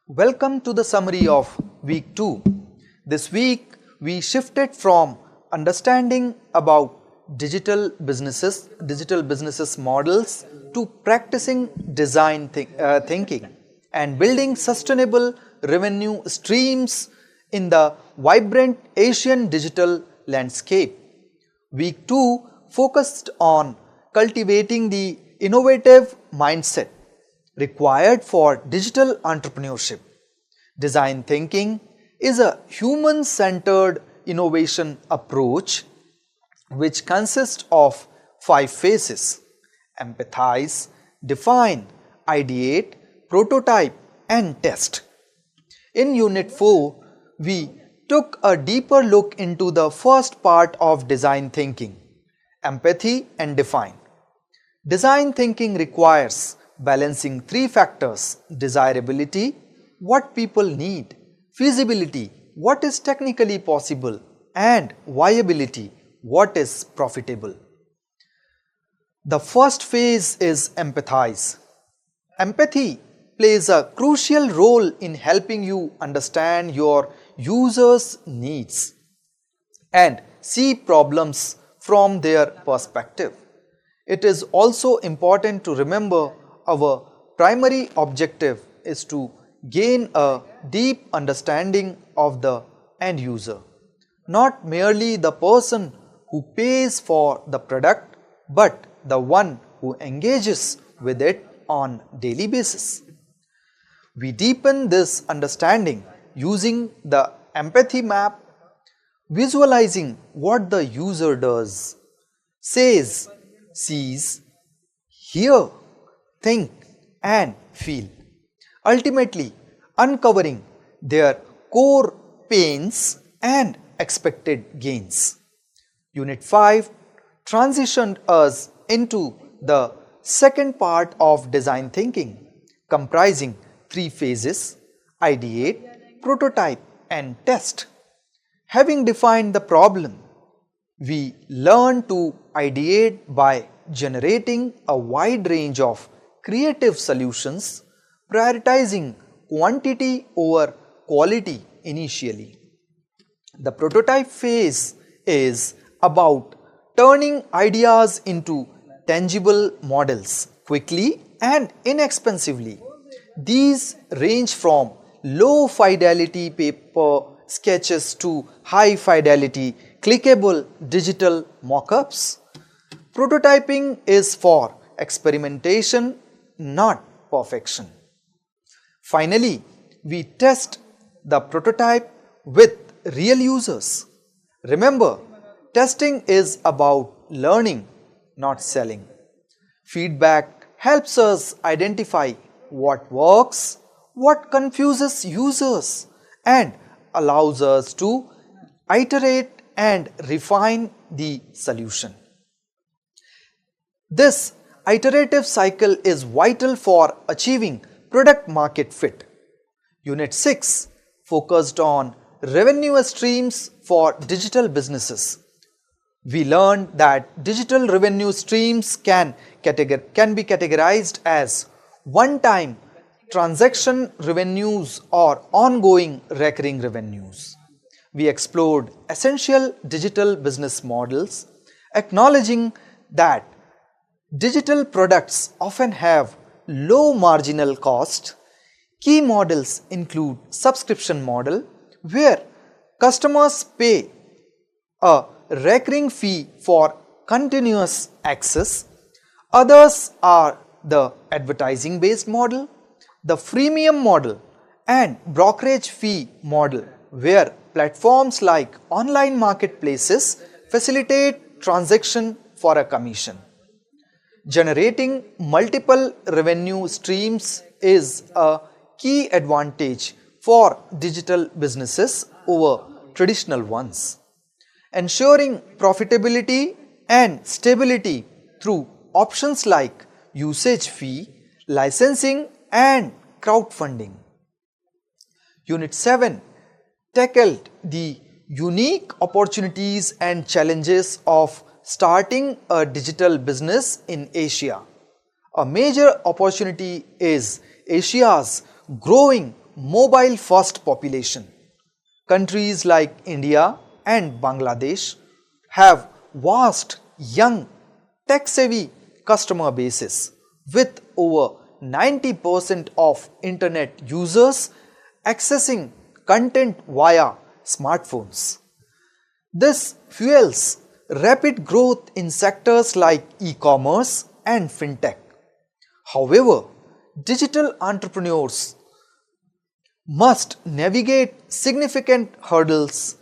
Welcome to the summary of week 2. This week we shifted from understanding about digital businesses models to practicing design thinking and building sustainable revenue streams in the vibrant Asian digital landscape. Week 2 focused on cultivating the innovative mindset required for digital entrepreneurship. Design thinking is a human-centered innovation approach which consists of 5 phases: empathize, define, ideate, prototype and test. In Unit 4, we took a deeper look into the first part of design thinking, empathy and define. Design thinking requires balancing 3 factors: desirability, what people need; feasibility, what is technically possible; and viability, what is profitable. The first phase is empathize. Empathy plays a crucial role in helping you understand your users' needs and see problems from their perspective. It is also important to remember our primary objective is to gain a deep understanding of the end user, not merely the person who pays for the product, but the one who engages with it on daily basis. We deepen this understanding using the empathy map, visualizing what the user does, says, sees, hear, think and feel, ultimately uncovering their core pains and expected gains. Unit 5 transitioned us into the second part of design thinking, comprising 3 phases: ideate, prototype and test. Having defined the problem, we learn to ideate by generating a wide range of creative solutions, prioritizing quantity over quality initially. The prototype phase is about turning ideas into tangible models quickly and inexpensively. These range from low fidelity paper sketches to high fidelity clickable digital mockups. Prototyping is for experimentation, not perfection. Finally, we test the prototype with real users. Remember, testing is about learning, not selling. Feedback helps us identify what works, what confuses users, and allows us to iterate and refine the solution. This iterative cycle is vital for achieving product market fit. Unit 6 focused on revenue streams for digital businesses. We learned that digital revenue streams can be categorized as one-time transaction revenues or ongoing recurring revenues. We explored essential digital business models, acknowledging that digital products often have low marginal cost. Key models include subscription model, where customers pay a recurring fee for continuous access. Others are the advertising based model, the freemium model and brokerage fee model, where platforms like online marketplaces facilitate transaction for a commission. Generating multiple revenue streams is a key advantage for digital businesses over traditional ones. Ensuring profitability and stability through options like usage fee, licensing and crowdfunding. Unit 7 tackled the unique opportunities and challenges of starting a digital business in Asia. A major opportunity is Asia's growing mobile first population. Countries like India and Bangladesh have vast young tech savvy customer bases with over 90% of internet users accessing content via smartphones. This fuels rapid growth in sectors like e-commerce and fintech. However, digital entrepreneurs must navigate significant hurdles.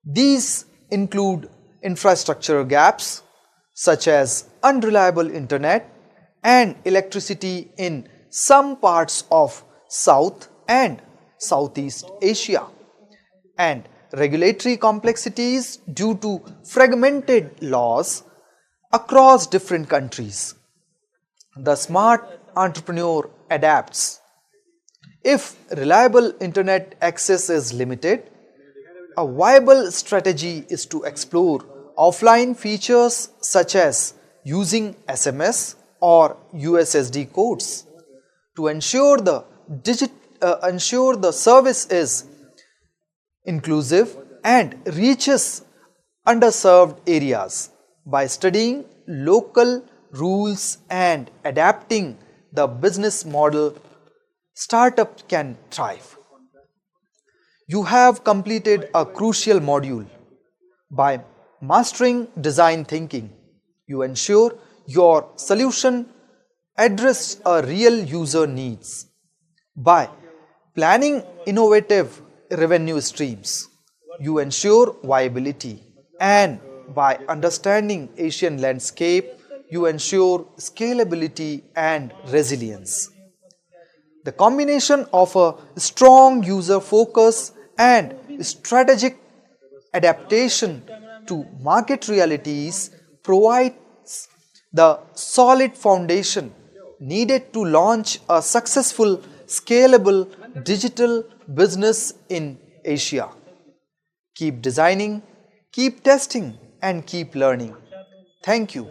These include infrastructure gaps such as unreliable internet and electricity in some parts of South and Southeast Asia, and regulatory complexities due to fragmented laws across different countries. The smart entrepreneur adapts. If reliable internet access is limited, a viable strategy is to explore offline features such as using SMS or USSD codes to ensure the service is inclusive and reaches underserved areas. By studying local rules and adapting the business model, startup can thrive. You have completed a crucial module. By mastering design thinking, you ensure your solution address a real user needs. By planning innovative revenue streams, you ensure viability, and by understanding Asian landscape, you ensure scalability and resilience. The combination of a strong user focus and strategic adaptation to market realities provides the solid foundation needed to launch a successful, scalable digital business in Asia. Keep designing, keep testing, and keep learning. Thank you.